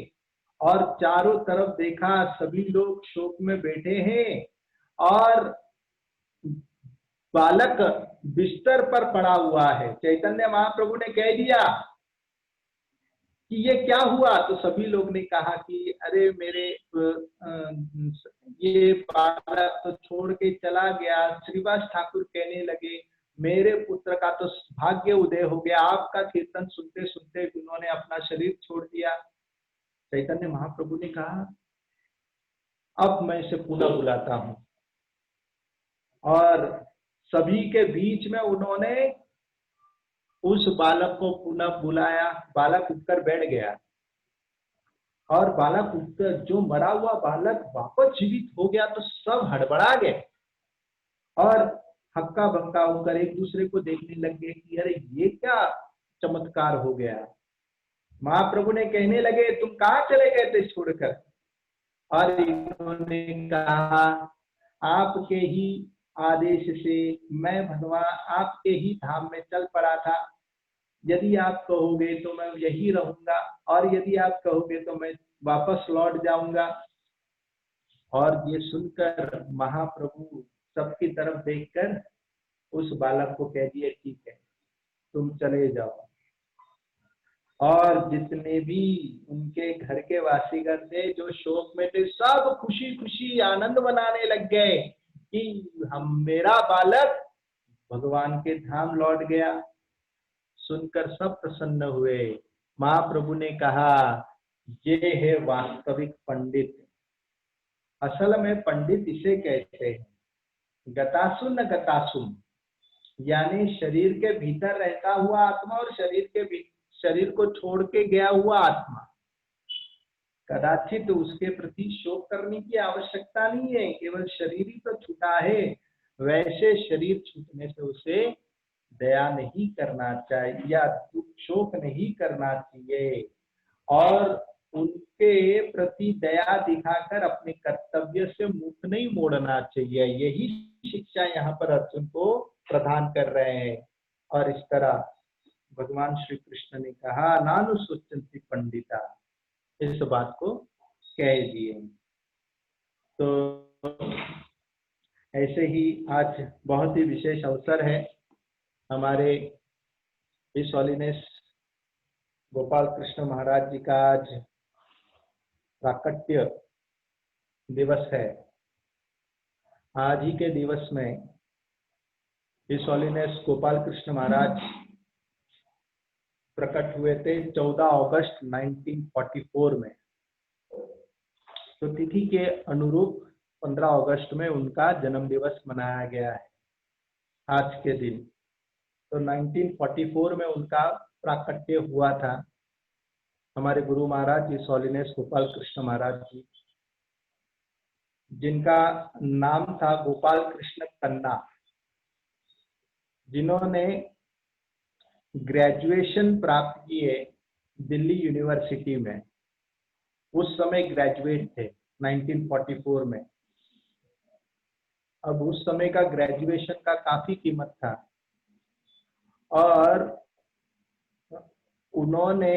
और चारों तरफ देखा, सभी लोग शोक में बैठे हैं और बालक बिस्तर पर पड़ा हुआ है। चैतन्य महाप्रभु ने कह दिया कि ये क्या हुआ, तो सभी लोग ने कहा कि अरे मेरे ये बालक तो छोड़ के चला गया। श्रीवास ठाकुर कहने लगे मेरे पुत्र का तो भाग्य उदय हो गया, आपका कीर्तन सुनते सुनते उन्होंने अपना शरीर छोड़ दिया। चैतन्य महाप्रभु ने कहा अब मैं इसे पुनः बुलाता हूं, और सभी के बीच में उन्होंने उस बालक को पुनः बुलाया। बालक उठकर बैठ गया और बालक उठकर, जो मरा हुआ बालक वापस जीवित हो गया तो सब हड़बड़ा गए और हक्का बक्का होकर एक दूसरे को देखने लग गए कि अरे ये क्या चमत्कार हो गया। महाप्रभु ने कहने लगे तुम कहाँ चले गए थे छोड़कर, और इन्होंने कहा आपके ही आदेश से मैं भगवान आपके ही धाम में चल पड़ा था, यदि आप कहोगे तो मैं यही रहूंगा और यदि आप कहोगे तो मैं वापस लौट जाऊंगा। और ये सुनकर महाप्रभु सबकी तरफ देखकर उस बालक को कह दिए ठीक है तुम चले जाओ। और जितने भी उनके घर के वासीगण थे जो शोक में थे, सब खुशी खुशी आनंद मनाने लग गए कि हम मेरा बालक भगवान के धाम लौट गया। सुनकर सब प्रसन्न हुए। महाप्रभु ने कहा ये है वास्तविक पंडित। असल में पंडित इसे कहते हैं गतासुन न गतासुन, यानी शरीर के भीतर रहता हुआ आत्मा और शरीर को छोड़ के गया हुआ आत्मा। कदाचित तो उसके प्रति शोक करने की आवश्यकता नहीं है, केवल शरीर ही तो छूटा है। वैसे शरीर छूटने से उसे दया नहीं करना चाहिए या शोक नहीं करना चाहिए और उनके प्रति दया दिखाकर अपने कर्तव्य से मुख नहीं मोड़ना चाहिए। यही शिक्षा यहाँ पर अर्जुन को प्रदान कर रहे हैं। और इस तरह भगवान श्री कृष्ण ने कहा नानुशोचन्ति पंडिता, इस बात को कह दिए। तो ऐसे ही आज बहुत ही विशेष अवसर है, हमारे हिज हॉलीनेस गोपाल कृष्ण महाराज जी का आज प्राकट्य दिवस है। आज ही के दिवस में हिज हॉलीनेस गोपाल कृष्ण महाराज प्रकट हुए थे 14 अगस्त 1944 में। तो तिथि के अनुरूप 15 अगस्त में उनका जन्म दिवस मनाया गया है आज के दिन। तो 1944 में उनका प्राकट्य हुआ था। हमारे गुरु महाराज हिज हॉलीनेस गोपाल कृष्ण महाराज जी, जिनका नाम था गोपाल कृष्ण कन्ना, जिन्होंने ग्रेजुएशन प्राप्त किए दिल्ली यूनिवर्सिटी में। उस समय ग्रेजुएट थे 1944 में। अब उस समय का ग्रेजुएशन का काफी कीमत था और उन्होंने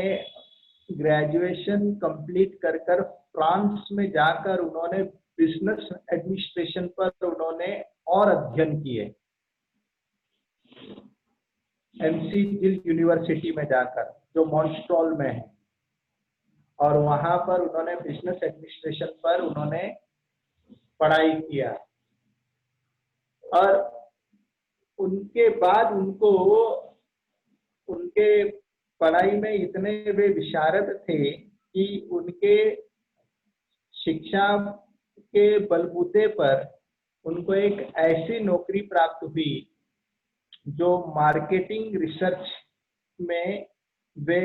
ग्रेजुएशन कंप्लीट कर फ्रांस में जाकर उन्होंने बिजनेस एडमिनिस्ट्रेशन पर उन्होंने और अध्ययन किए McGill यूनिवर्सिटी में जाकर, जो मॉन्ट्रियल में है। और वहां पर उन्होंने बिजनेस एडमिनिस्ट्रेशन पर उन्होंने पढ़ाई किया और उनके बाद उनको उनके पढ़ाई में इतने वे विशारद थे कि उनके शिक्षा के बलबूते पर उनको एक ऐसी नौकरी प्राप्त हुई जो मार्केटिंग रिसर्च में वे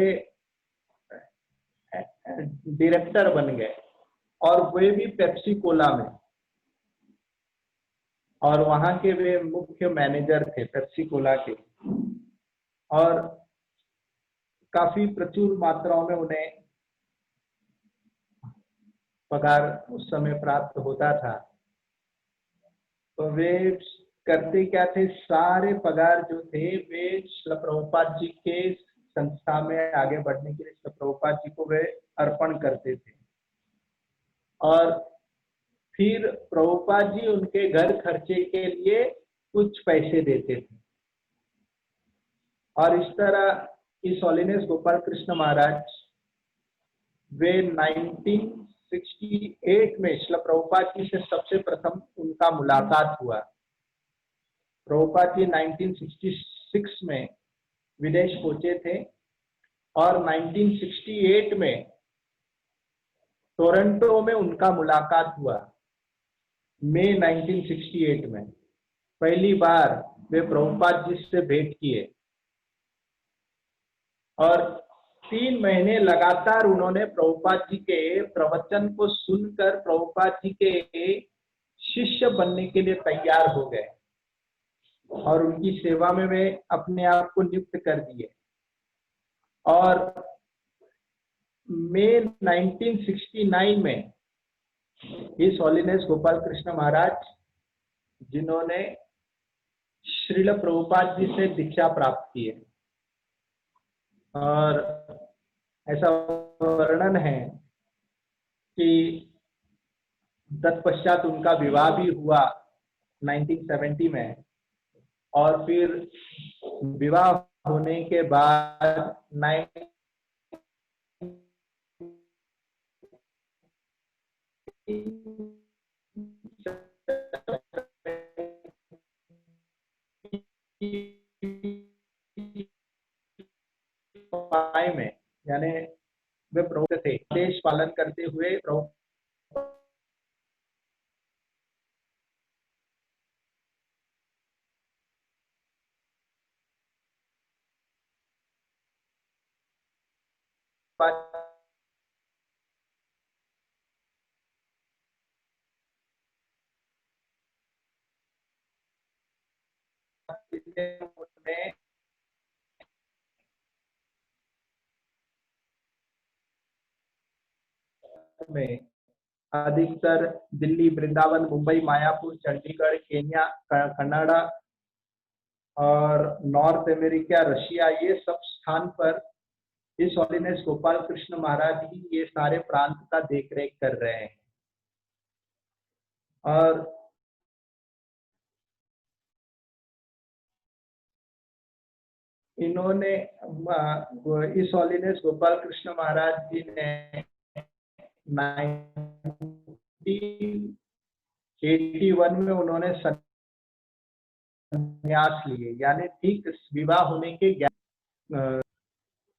डायरेक्टर बन गए, और वे भी पेप्सी कोला में, और वहां के वे मुख्य मैनेजर थे पेप्सी कोला के। और काफी प्रचुर मात्राओं में उन्हें पगार उस समय प्राप्त होता था। तो वे करते क्या थे, सारे पगार जो थे वे श्रील प्रभुपाद जी के संस्था में आगे बढ़ने के लिए श्रील प्रभुपाद जी को वे अर्पण करते थे। और फिर प्रभुपाद जी उनके घर खर्चे के लिए कुछ पैसे देते थे। और इस तरह इस होलिनेस गोपाल कृष्ण महाराज वे 1968 में श्रील प्रभुपाद जी से सबसे प्रथम उनका मुलाकात हुआ। प्रभुपाद जी 1966 में विदेश पहुंचे थे, और 1968 में टोरंटो में उनका मुलाकात हुआ। मई 1968 में पहली बार वे प्रभुपाद जी से भेंट किए, और 3 महीने लगातार उन्होंने प्रभुपाद जी के प्रवचन को सुनकर प्रभुपाद जी के शिष्य बनने के लिए तैयार हो गए, और उनकी सेवा में वे अपने आप को नियुक्त कर दिए। और मई 1969 में इस होलिनेस गोपाल कृष्ण महाराज, जिन्होंने श्रील प्रभुपाद जी से दीक्षा प्राप्त की है, और ऐसा वर्णन है कि तत्पश्चात उनका विवाह भी हुआ 1970 में, और फिर विवाह होने के बाद 1975 में, यानी वे प्रभु थे, देश पालन करते हुए प्रभु में अधिकतर दिल्ली, वृंदावन, मुंबई, मायापुर, चंडीगढ़, केन्या, कनाडा और नॉर्थ अमेरिका, रशिया, ये सब स्थान पर इस होलिनेस गोपाल कृष्ण महाराज ही ये सारे प्रांत का देखरेख कर रहे हैं। और इन्होंने इस होलिनेस गोपाल कृष्ण महाराज जी ने 1981 में उन्होंने संन्यास लिए, यानी ठीक विवाह होने के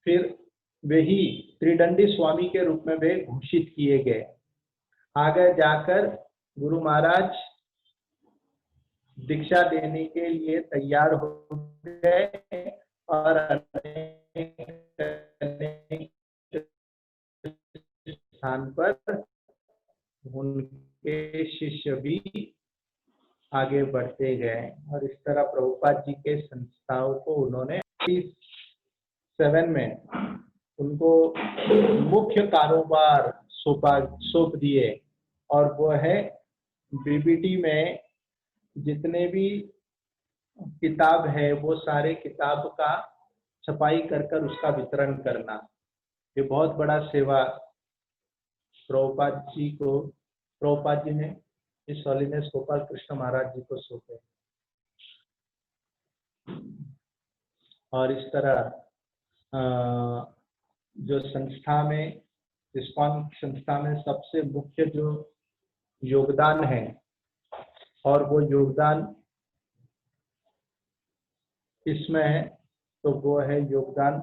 फिर वे ही त्रिदंडी स्वामी के रूप में वे घोषित किए गए। आगे जाकर गुरु महाराज दीक्षा देने के लिए तैयार हो गए, और स्थान पर उनके शिष्य भी आगे बढ़ते गए, और इस तरह प्रभुपाद जी के संस्थाओं को उन्होंने 7 में उनको मुख्य कारोबार सौंप दिए, और वो है बीबीटी में जितने भी किताब है वो सारे किताब का छपाई कर उसका वितरण करना। ये बहुत बड़ा सेवा प्रभुपाद जी ने इस होलिनेस गोपाल कृष्ण महाराज जी को सौंपे। और इस तरह जो संस्था में, इस्कॉन संस्था में सबसे मुख्य जो योगदान है, और वो योगदान इसमें है, तो वो है योगदान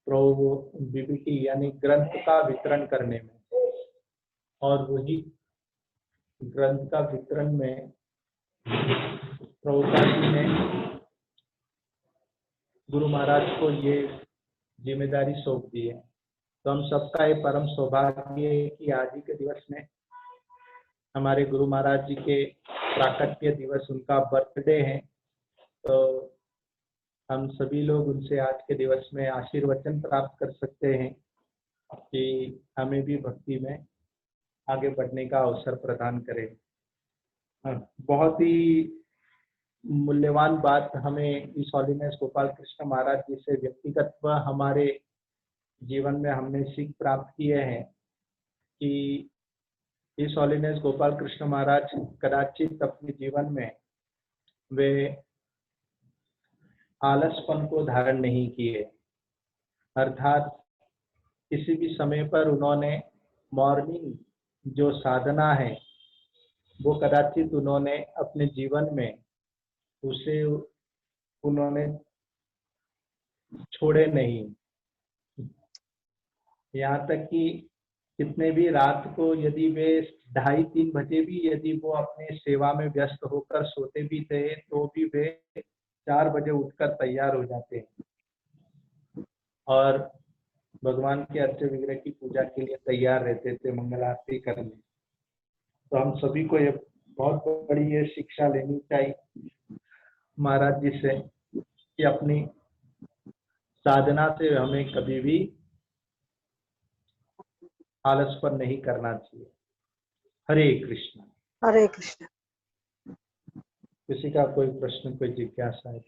प्रभु बीबीटी यानी ग्रंथ का वितरण करने में। और वही ग्रंथ का वितरण में प्रभुपाद जी ने गुरु महाराज को ये जिम्मेदारी सौंप दी है। तो हम सबका ये परम सौभाग्य है कि आज ही के दिवस में हमारे गुरु महाराज जी के प्राकट्य दिवस, उनका बर्थडे है। तो हम सभी लोग उनसे आज के दिवस में आशीर्वचन प्राप्त कर सकते हैं कि हमें भी भक्ति में आगे बढ़ने का अवसर प्रदान करें। बहुत ही मूल्यवान बात हमें इस हॉलीनेस गोपाल कृष्ण महाराज जी से व्यक्तिगत व हमारे जीवन में हमने सीख प्राप्त किए हैं कि इस हॉलीनेस गोपाल कृष्ण महाराज कदाचित अपने जीवन में वे आलसपन को धारण नहीं किए, अर्थात किसी भी समय पर उन्होंने मॉर्निंग जो साधना है वो कदाचित उन्होंने अपने जीवन में उसे उन्होंने छोड़े नहीं। यहाँ तक कि कितने भी रात को यदि वे 2:30-3 बजे भी यदि वो अपने सेवा में व्यस्त होकर सोते भी थे तो भी वे 4 बजे उठकर तैयार हो जाते हैं और भगवान के अर्घ्य विग्रह की पूजा के लिए तैयार रहते थे मंगल आरती करने। तो हम सभी को ये बहुत बड़ी ये शिक्षा लेनी चाहिए महाराज जी से कि अपनी साधना से हमें कभी भी आलस पर नहीं करना चाहिए। हरे कृष्ण।
हरे कृष्ण।
किसी का कोई प्रश्न, कोई जिज्ञासा है?